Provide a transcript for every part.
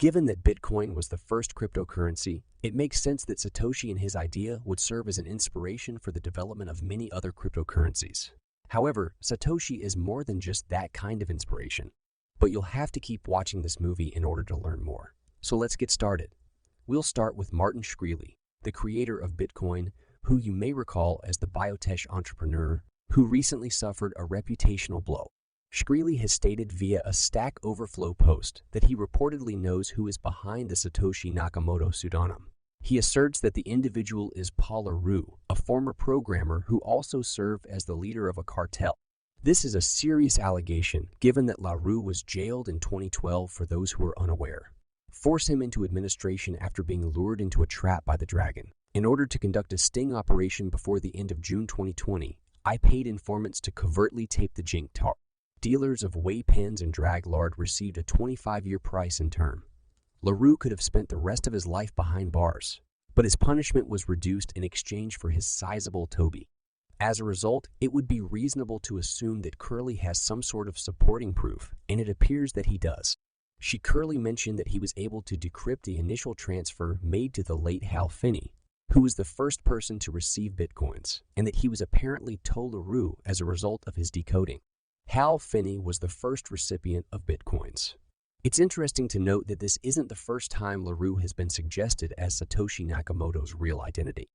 Given that Bitcoin was the first cryptocurrency, it makes sense that Satoshi and his idea would serve as an inspiration for the development of many other cryptocurrencies. However, Satoshi is more than just that kind of inspiration. But you'll have to keep watching this movie in order to learn more. So let's get started. We'll start with Martin Shkreli, the creator of Bitcoin, who you may recall as the biotech entrepreneur who recently suffered a reputational blow. Shkreli has stated via a Stack Overflow post that he reportedly knows who is behind the Satoshi Nakamoto pseudonym. He asserts that the individual is Paul LaRue, a former programmer who also served as the leader of a cartel. This is a serious allegation given that LaRue was jailed in 2012 for those who are unaware. Force him into administration after being lured into a trap by the dragon. In order to conduct a sting operation before the end of June 2020, I paid informants to covertly tape the jink tar. Dealers of whey pens and drag lard received a 25-year price and term. LaRue could have spent the rest of his life behind bars, but his punishment was reduced in exchange for his sizable Toby. As a result, it would be reasonable to assume that Curly has some sort of supporting proof, and it appears that he does. Curly mentioned that he was able to decrypt the initial transfer made to the late Hal Finney, who was the first person to receive Bitcoins, and that he was apparently told LaRue as a result of his decoding. Hal Finney was the first recipient of Bitcoins. It's interesting to note that this isn't the first time LaRue has been suggested as Satoshi Nakamoto's real identity.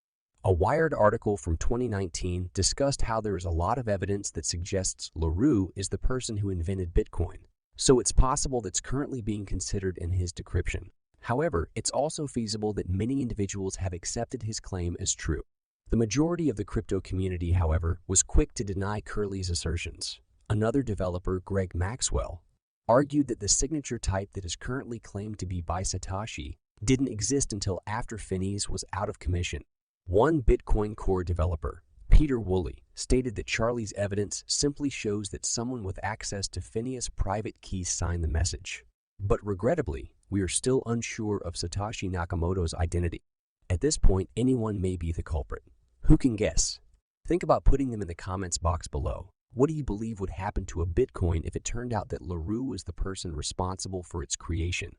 A Wired article from 2019 discussed how there is a lot of evidence that suggests LaRue is the person who invented Bitcoin, so it's possible that's currently being considered in his decryption. However, it's also feasible that many individuals have accepted his claim as true. The majority of the crypto community, however, was quick to deny Curly's assertions. Another developer, Greg Maxwell, argued that the signature type that is currently claimed to be by Satoshi didn't exist until after Finney's was out of commission. One Bitcoin Core developer, Peter Woolley, stated that Charlie's evidence simply shows that someone with access to Phineas' private keys signed the message. But regrettably, we are still unsure of Satoshi Nakamoto's identity. At this point, anyone may be the culprit. Who can guess? Think about putting them in the comments box below. What do you believe would happen to a Bitcoin if it turned out that LaRue was the person responsible for its creation?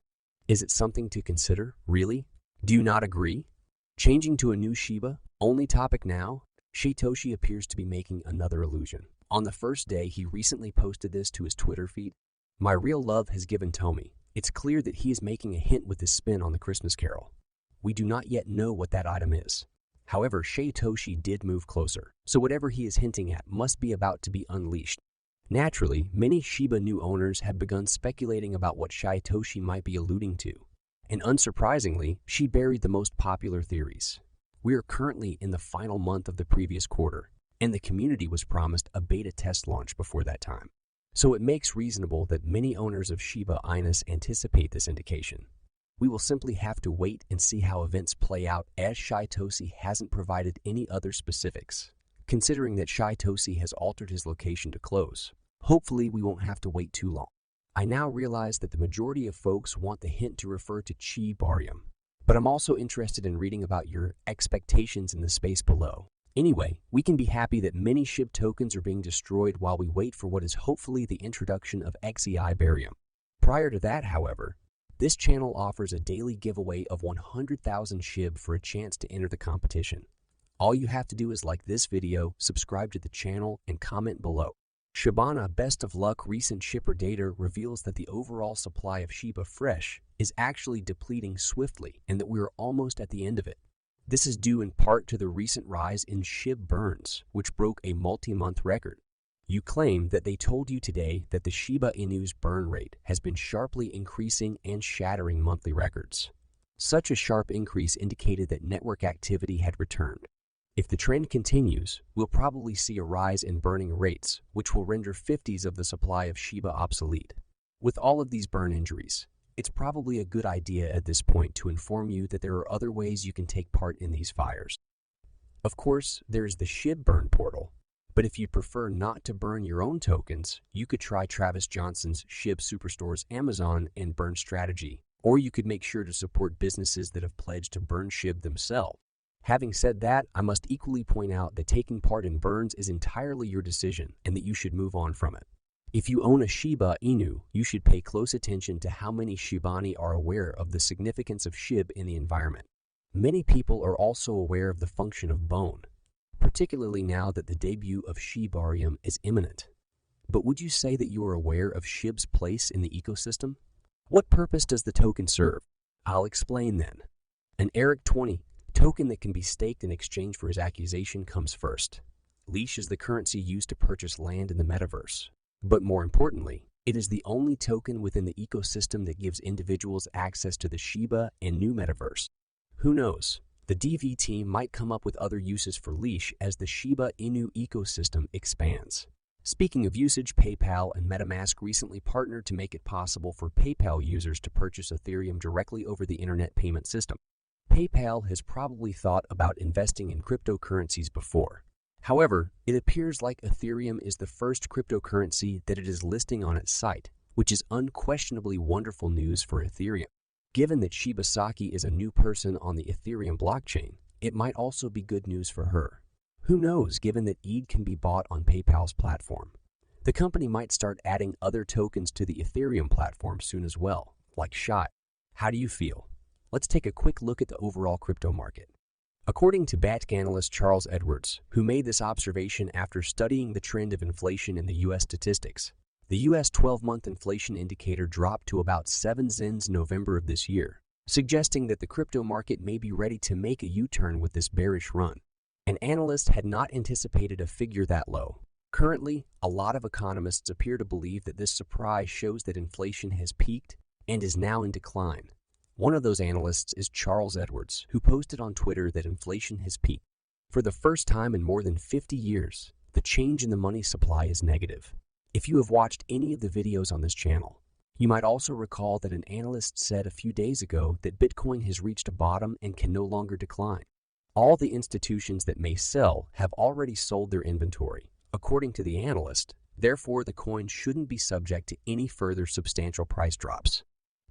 Is it something to consider? Really? Do you not agree? Changing to Inu Shiba, only topic now, Shytoshi appears to be making another illusion. On the first day, he recently posted this to his Twitter feed. My real love has given Tommy. It's clear that he is making a hint with his spin on the Christmas Carol. We do not yet know what that item is. However, Shytoshi did move closer, so whatever he is hinting at must be about to be unleashed. Naturally, many Shiba Inu owners have begun speculating about what Shytoshi might be alluding to, and unsurprisingly, she buried the most popular theories. We are currently in the final month of the previous quarter, and the community was promised a beta test launch before that time. So it makes reasonable that many owners of Shiba Inu anticipate this indication. We will simply have to wait and see how events play out, as Shytoshi hasn't provided any other specifics. Considering that Shytoshi has altered his location to close, hopefully we won't have to wait too long. I now realize that the majority of folks want the hint to refer to Chi Barium, but I'm also interested in reading about your expectations in the space below. Anyway, we can be happy that many Shib tokens are being destroyed while we wait for what is hopefully the introduction of XEI Barium. Prior to that, however, this channel offers a daily giveaway of 100,000 Shib for a chance to enter the competition. All you have to do is like this video, subscribe to the channel, and comment below. Shabana Best of Luck recent shipper data reveals that the overall supply of Shiba Fresh is actually depleting swiftly and that we are almost at the end of it. This is due in part to the recent rise in Shib burns, which broke a multi-month record. You claim that they told you today that the Shiba Inu's burn rate has been sharply increasing and shattering monthly records. Such a sharp increase indicated that network activity had returned. If the trend continues, we'll probably see a rise in burning rates, which will render 50s of the supply of Shiba obsolete. With all of these burn injuries, it's probably a good idea at this point to inform you that there are other ways you can take part in these fires. Of course, there is the Shib burn portal. But if you prefer not to burn your own tokens, you could try Travis Johnson's Shib Superstore's Amazon and burn strategy, or you could make sure to support businesses that have pledged to burn Shib themselves. Having said that, I must equally point out that taking part in burns is entirely your decision and that you should move on from it. If you own a Shiba Inu, you should pay close attention to how many Shibani are aware of the significance of Shib in the environment. Many people are also aware of the function of bone, particularly now that the debut of Shibarium is imminent. But would you say that you are aware of Shib's place in the ecosystem? What purpose does the token serve? I'll explain then. An Eric 20 token that can be staked in exchange for his accusation comes first. Leash is the currency used to purchase land in the metaverse. But more importantly, it is the only token within the ecosystem that gives individuals access to the Shiba Inu metaverse. Who knows? The DV team might come up with other uses for Leash as the Shiba Inu ecosystem expands. Speaking of usage, PayPal and MetaMask recently partnered to make it possible for PayPal users to purchase Ethereum directly over the internet payment system. PayPal has probably thought about investing in cryptocurrencies before. However, it appears like Ethereum is the first cryptocurrency that it is listing on its site, which is unquestionably wonderful news for Ethereum. Given that Shibasaki is a new person on the Ethereum blockchain, it might also be good news for her. Who knows, given that ETH can be bought on PayPal's platform. The company might start adding other tokens to the Ethereum platform soon as well, like Shib. How do you feel? Let's take a quick look at the overall crypto market. According to BATC analyst Charles Edwards, who made this observation after studying the trend of inflation in the U.S. statistics, the U.S. 12-month inflation indicator dropped to about 7 zens in November of this year, suggesting that the crypto market may be ready to make a U-turn with this bearish run. An analyst had not anticipated a figure that low. Currently, a lot of economists appear to believe that this surprise shows that inflation has peaked and is now in decline. One of those analysts is Charles Edwards, who posted on Twitter that inflation has peaked. For the first time in more than 50 years, the change in the money supply is negative. If you have watched any of the videos on this channel, you might also recall that an analyst said a few days ago that Bitcoin has reached a bottom and can no longer decline. All the institutions that may sell have already sold their inventory, according to the analyst. Therefore, the coin shouldn't be subject to any further substantial price drops.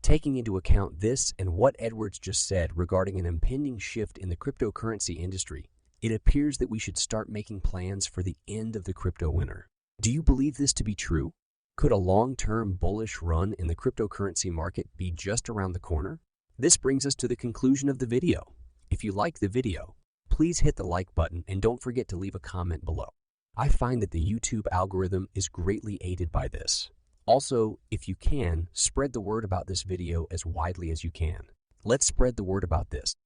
Taking into account this and what Edwards just said regarding an impending shift in the cryptocurrency industry, it appears that we should start making plans for the end of the crypto winter. Do you believe this to be true? Could a long-term bullish run in the cryptocurrency market be just around the corner? This brings us to the conclusion of the video. If you like the video, please hit the like button and don't forget to leave a comment below. I find that the YouTube algorithm is greatly aided by this. Also, if you can, spread the word about this video as widely as you can. Let's spread the word about this.